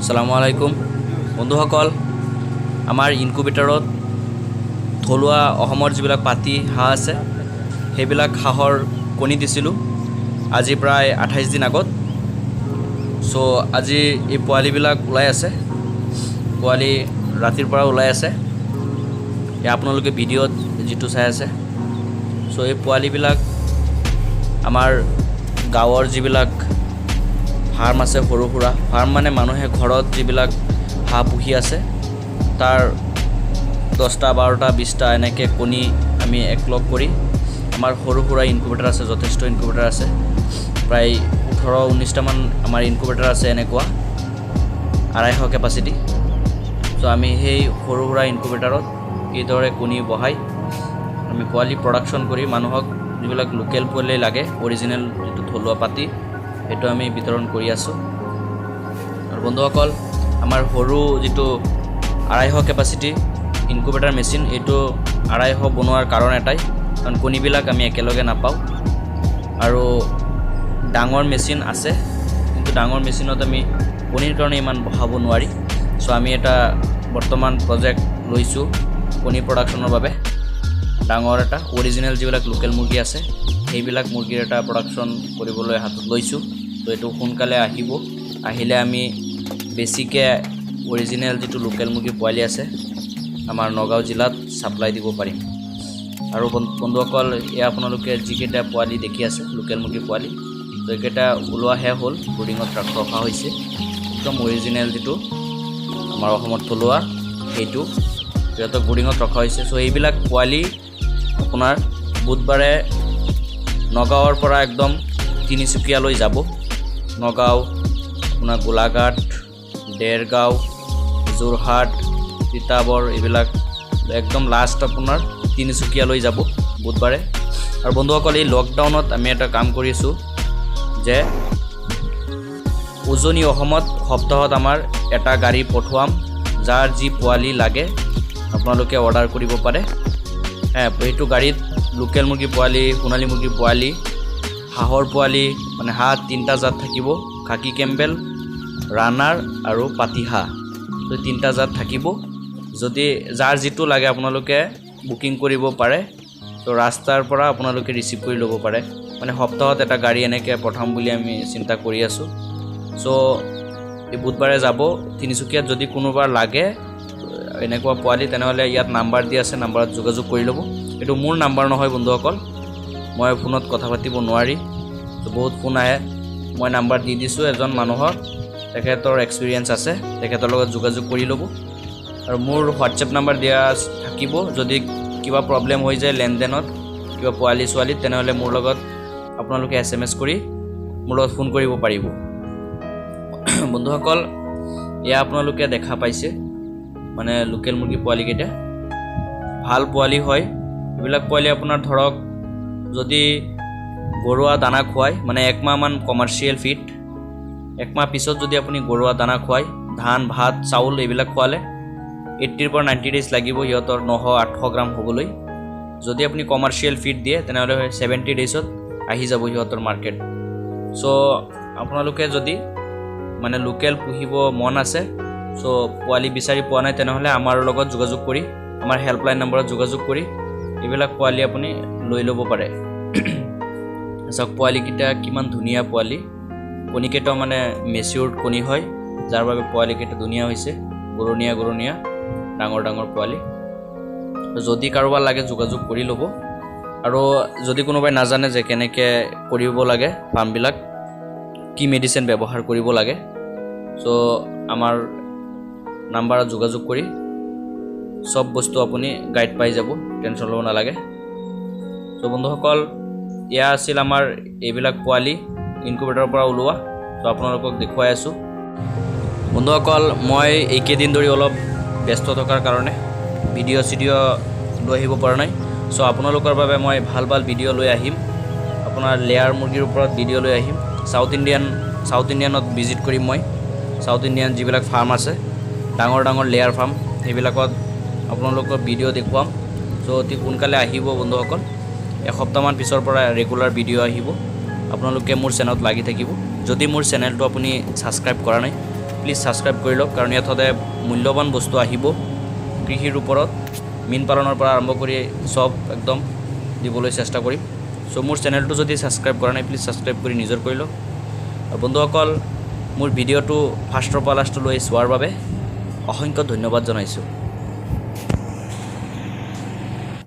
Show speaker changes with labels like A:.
A: আসসালামু আলাইকুম বন্ধুসকল, আমাৰ ইনকুবেটৰত থলুৱা অসমৰ যিবিলাক পাতি হাঁহ আছে সেইবিলাক হাঁহৰ কণী দিছিলোঁ আজি প্ৰায় 28 দিন আগত। চ' আজি এই পোৱালিবিলাক ওলাই আছে, পোৱালি ৰাতিৰ পৰা ওলাই আছে। আপোনালোকে ভিডিঅ'ত যিটো চাই আছে, চ' এই পোৱালিবিলাক আমাৰ গাঁৱৰ যিবিলাক ফাৰ্ম আছে, সৰু সুৰা ফাৰ্ম মানে মানুহে ঘৰত যিবিলাক হাঁহ পুহি আছে তাৰ 10টা 12টা 20টা এনেকৈ কণী আমি একলগ কৰি আমাৰ সৰু সুৰা ইনকুবেটাৰ আছে, যথেষ্ট ইনকুবেটাৰ আছে, প্ৰায় 18-19টামান আমাৰ ইনকুবেটাৰ আছে এনেকুৱা 250 কেপাচিটি। চ' আমি সেই সৰু সুৰা ইনকুবেটাৰত এইদৰে কণী বহাই আমি পোৱালি প্ৰডাকশ্যন কৰি মানুহক যিবিলাক লোকেল পোৱালি লাগে, অৰিজিনেল যিটো থলুৱা পাতি, সেইটো আমি বিতৰণ কৰি আছোঁ। আৰু বন্ধুসকল, আমাৰ সৰু যিটো 250 কেপাচিটি ইনকুবেটাৰ মেচিন, এইটো 250 বনোৱাৰ কাৰণ এটাই, কাৰণ কণীবিলাক আমি একেলগে নাপাওঁ। আৰু ডাঙৰ মেচিন আছে, কিন্তু ডাঙৰ মেচিনত আমি কণীৰ কাৰণে ইমান বহাব নোৱাৰি। চ' আমি এটা বৰ্তমান প্ৰজেক্ট লৈছোঁ কণী প্ৰডাকশ্যনৰ বাবে। ডাঙৰ এটা অৰিজিনেল যিবিলাক লোকেল মুৰ্গী আছে সেইবিলাক মুৰ্গীৰ এটা প্ৰডাকশ্যন কৰিবলৈ হাতত লৈছোঁ। তো এইটো সোনকালে আহিব, আহিলে আমি বেছিকৈ অৰিজিনেল যিটো লোকেল মুৰ্গীৰ পোৱালি আছে আমাৰ নগাঁও জিলাত ছাপ্লাই দিব পাৰিম। আৰু বন্ধুসকল, এয়া আপোনালোকে যিকেইটা পোৱালি দেখি আছে লোকেল মুৰ্গীৰ পোৱালি, তো এইকেইটা ওলোৱাহে হ'ল, বৰ্ডিঙত ৰখা হৈছে। একদম অৰিজিনেল যিটো আমাৰ অসমত থলুৱা সেইটো সিহঁতক বৰ্ডিঙত ৰখা হৈছে। চ' এইবিলাক পোৱালি আপোনাৰ বুধবাৰে নগাঁৱৰ পৰা একদম তিনিচুকীয়ালৈ যাব। নগাঁও, আপোনাৰ গোলাঘাট, দেৰগাঁও, যোৰহাট, তিতাবৰ, এইবিলাক একদম লাষ্ট আপোনাৰ তিনিচুকীয়ালৈ যাব বুধবাৰে। আৰু বন্ধুসকল, এই লকডাউনত আমি এটা কাম কৰিছোঁ যে উজনি অসমত সপ্তাহত আমাৰ এটা গাড়ী পঠোৱাম, যাৰ যি পোৱালি লাগে আপোনালোকে অৰ্ডাৰ কৰিব পাৰে। সেইটো গাড়ীত লোকেল মুৰ্গী পোৱালি, সোণালী মুৰ্গীৰ পোৱালি, হাঁহৰ পোৱালি, মানে হাঁহ 3টা জাত থাকিব, খাকী কেম্বেল, ৰানাৰ আৰু পাতি হাঁহ, তো 3টা জাত থাকিব। যদি যাৰ যিটো লাগে আপোনালোকে বুকিং কৰিব পাৰে, তো ৰাস্তাৰ পৰা আপোনালোকে ৰিচিভ কৰি ল'ব পাৰে। মানে সপ্তাহত এটা গাড়ী এনেকৈ পঠাম বুলি আমি চিন্তা কৰি আছোঁ। চ' এই বুধবাৰে যাব তিনিচুকীয়াত। যদি কোনোবাৰ লাগে এনেকুৱা পোৱালি, তেনেহ'লে ইয়াত নাম্বাৰ দি আছে, নাম্বাৰত যোগাযোগ কৰি ল'ব। এইটো মোৰ নাম্বাৰ নহয় বন্ধুসকল, মই ফোনত কথা পাতিব নোৱাৰি, তো বহুত ফোন আহে। মই নাম্বাৰ দি দিছোঁ এজন মানুহক, তেখেতৰ এক্সপিৰিয়েঞ্চ আছে, তেখেতৰ লগত যোগাযোগ কৰি ল'ব। আৰু মোৰ হোৱাটছএপ নাম্বাৰ দিয়া থাকিব। যদি কিবা প্ৰব্লেম হৈ যায় লেনদেনত, কিবা পোৱালি ছোৱালীত, তেনেহ'লে মোৰ লগত আপোনালোকে SMS কৰি মোৰ লগত ফোন কৰিব পাৰিব। বন্ধুসকল, এয়া আপোনালোকে দেখা পাইছে মানে লোকেল মুৰ্গী পোৱালিকেইটা ভাল পোৱালি হয়। এইবিলাক পোৱালি আপোনাৰ ধৰক যদি ঘৰুৱা দানা খুৱায়, মানে 1 মাহমান কমাৰ্চিয়েল ফিড, 1 মাহ পিছত যদি আপুনি ঘৰুৱা দানা খুৱায়, ধান, ভাত, চাউল এইবিলাক খোৱালে 80 পৰা 90 ডেইজ লাগিব সিহঁতৰ 900-800 গ্ৰাম হ'বলৈ। যদি আপুনি কমাৰ্চিয়েল ফিড দিয়ে তেনেহ'লে 70 ডেইজত আহি যাব সিহঁতৰ মাৰ্কেট। চ' আপোনালোকে যদি মানে লোকেল পুহিব মন আছে, চ' পোৱালি বিচাৰি পোৱা নাই, তেনেহ'লে আমাৰ লগত যোগাযোগ কৰি, আমাৰ হেল্পলাইন নম্বৰত যোগাযোগ কৰি এইবিলাক পোৱালি আপুনি লৈ ল'ব পাৰে। চাওক পোৱালিকেইটা কিমান ধুনীয়া পোৱালি, কণীকেইটাও মানে মেচিউৰ্ড কণী হয়, যাৰ বাবে পোৱালিকেইটা ধুনীয়া হৈছে, গৰণীয়া ডাঙৰ ডাঙৰ পোৱালি। যদি কাৰোবাৰ লাগে যোগাযোগ কৰি ল'ব। আৰু যদি কোনোবাই নাজানে যে কেনেকৈ কৰিব লাগে ফাৰ্মবিলাক, কি মেডিচিন ব্যৱহাৰ কৰিব লাগে, চ' আমাৰ নাম্বাৰত যোগাযোগ কৰি চব বস্তু আপুনি গাইড পাই যাব, টেনশ্যন ল'ব নালাগে। চ' বন্ধুসকল, এয়া আছিল আমাৰ এইবিলাক পোৱালি ইনকুবেটৰৰ পৰা ওলোৱা। চ' আপোনালোকক দেখুৱাই আছোঁ। বন্ধুসকল, মই এইকেইদিন ধৰি অলপ ব্যস্ত থকাৰ কাৰণে ভিডিঅ' লৈ আহিব পৰা নাই। চ' আপোনালোকৰ বাবে মই ভাল ভিডিঅ' লৈ আহিম। আপোনাৰ লেয়াৰ মুৰ্গীৰ ওপৰত ভিডিঅ' লৈ আহিম। সাউথ ইণ্ডিয়ানত ভিজিট কৰিম মই। সাউথ ইণ্ডিয়ান যিবিলাক ফাৰ্ম আছে, ডাঙৰ লেয়াৰ ফাৰ্ম, সেইবিলাকত আপোনালোকৰ ভিডিঅ' দেখুৱাম। চ' অতি সোনকালে আহিব বন্ধুসকল, এসপ্তাহমান পিছৰ পৰা ৰেগুলাৰ ভিডিঅ' আহিব। আপোনালোকে মোৰ চেনেলত লাগি থাকিব। যদি মোৰ চেনেলটো আপুনি ছাবস্ক্ৰাইব কৰা নাই, প্লিজ ছাবস্ক্ৰাইব কৰি লওক, কাৰণ ইয়াত সদায় মূল্যৱান বস্তু আহিব কৃষিৰ ওপৰত, মীন পালনৰ পৰা আৰম্ভ কৰি চব একদম দিবলৈ চেষ্টা কৰিম। চ' মোৰ চেনেলটো যদি ছাবস্ক্ৰাইব কৰা নাই প্লিজ ছাবস্ক্ৰাইব কৰি নিজৰ কৰি লওক। আৰু বন্ধুসকল, মোৰ ভিডিঅ'টো ফাৰ্ষ্টৰ পৰা লাষ্টলৈ চোৱাৰ বাবে অসংখ্য ধন্যবাদ জনাইছোঁ।